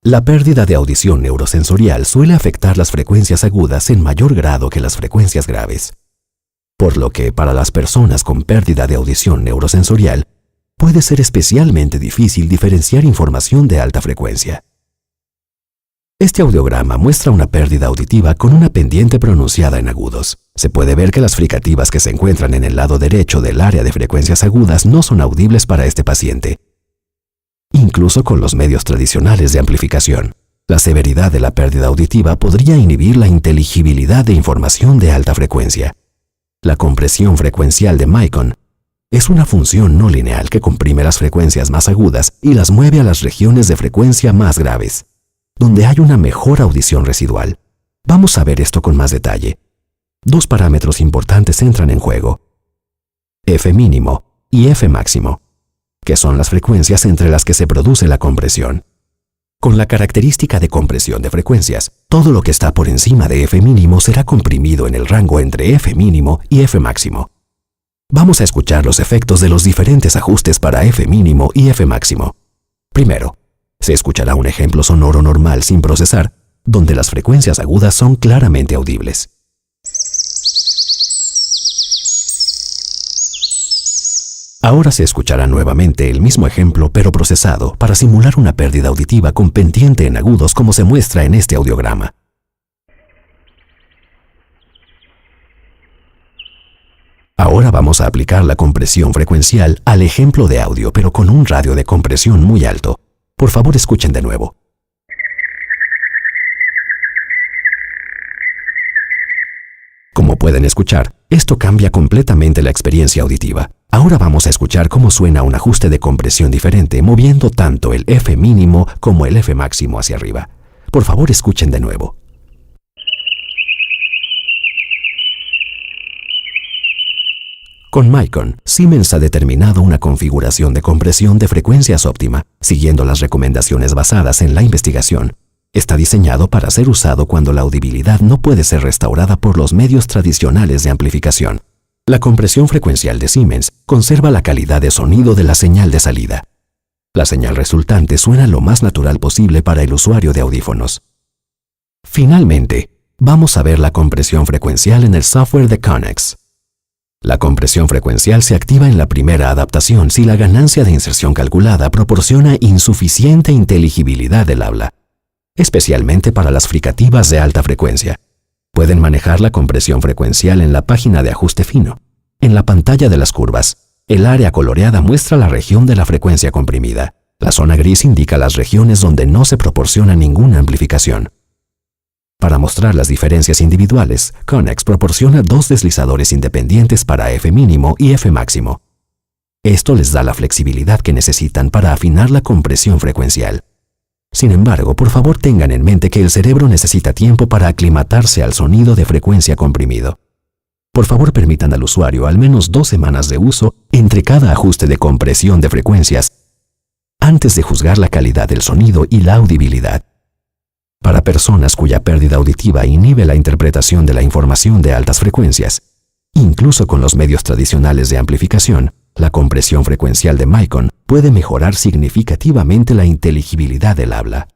La pérdida de audición neurosensorial suele afectar las frecuencias agudas en mayor grado que las frecuencias graves, por lo que para las personas con pérdida de audición neurosensorial puede ser especialmente difícil diferenciar información de alta frecuencia. Este audiograma muestra una pérdida auditiva con una pendiente pronunciada en agudos. Se puede ver que las fricativas que se encuentran en el lado derecho del área de frecuencias agudas no son audibles para este paciente, incluso con los medios tradicionales de amplificación. La severidad de la pérdida auditiva podría inhibir la inteligibilidad de información de alta frecuencia. La compresión frecuencial de Micon es una función no lineal que comprime las frecuencias más agudas y las mueve a las regiones de frecuencia más graves, donde hay una mejor audición residual. Vamos a ver esto con más detalle. Dos parámetros importantes entran en juego: F mínimo y F máximo, que son las frecuencias entre las que se produce la compresión. Con la característica de compresión de frecuencias, todo lo que está por encima de F mínimo será comprimido en el rango entre F mínimo y F máximo. Vamos a escuchar los efectos de los diferentes ajustes para F mínimo y F máximo. Primero, se escuchará un ejemplo sonoro normal sin procesar, donde las frecuencias agudas son claramente audibles. Ahora se escuchará nuevamente el mismo ejemplo pero procesado para simular una pérdida auditiva con pendiente en agudos como se muestra en este audiograma. Ahora vamos a aplicar la compresión frecuencial al ejemplo de audio pero con un radio de compresión muy alto. Por favor, escuchen de nuevo. Como pueden escuchar, esto cambia completamente la experiencia auditiva. Ahora vamos a escuchar cómo suena un ajuste de compresión diferente, moviendo tanto el F mínimo como el F máximo hacia arriba. Por favor, escuchen de nuevo. Con Micon, Siemens ha determinado una configuración de compresión de frecuencias óptima, siguiendo las recomendaciones basadas en la investigación. Está diseñado para ser usado cuando la audibilidad no puede ser restaurada por los medios tradicionales de amplificación. La compresión frecuencial de Siemens conserva la calidad de sonido de la señal de salida. La señal resultante suena lo más natural posible para el usuario de audífonos. Finalmente, vamos a ver la compresión frecuencial en el software de Connex. La compresión frecuencial se activa en la primera adaptación si la ganancia de inserción calculada proporciona insuficiente inteligibilidad del habla, especialmente para las fricativas de alta frecuencia. Pueden manejar la compresión frecuencial en la página de ajuste fino. En la pantalla de las curvas, el área coloreada muestra la región de la frecuencia comprimida. La zona gris indica las regiones donde no se proporciona ninguna amplificación. Para mostrar las diferencias individuales, Connex proporciona dos deslizadores independientes para F mínimo y F máximo. Esto les da la flexibilidad que necesitan para afinar la compresión frecuencial. Sin embargo, por favor tengan en mente que el cerebro necesita tiempo para aclimatarse al sonido de frecuencia comprimido. Por favor, permitan al usuario al menos 2 semanas de uso entre cada ajuste de compresión de frecuencias antes de juzgar la calidad del sonido y la audibilidad. Para personas cuya pérdida auditiva inhibe la interpretación de la información de altas frecuencias, incluso con los medios tradicionales de amplificación, la compresión frecuencial de Micon puede mejorar significativamente la inteligibilidad del habla.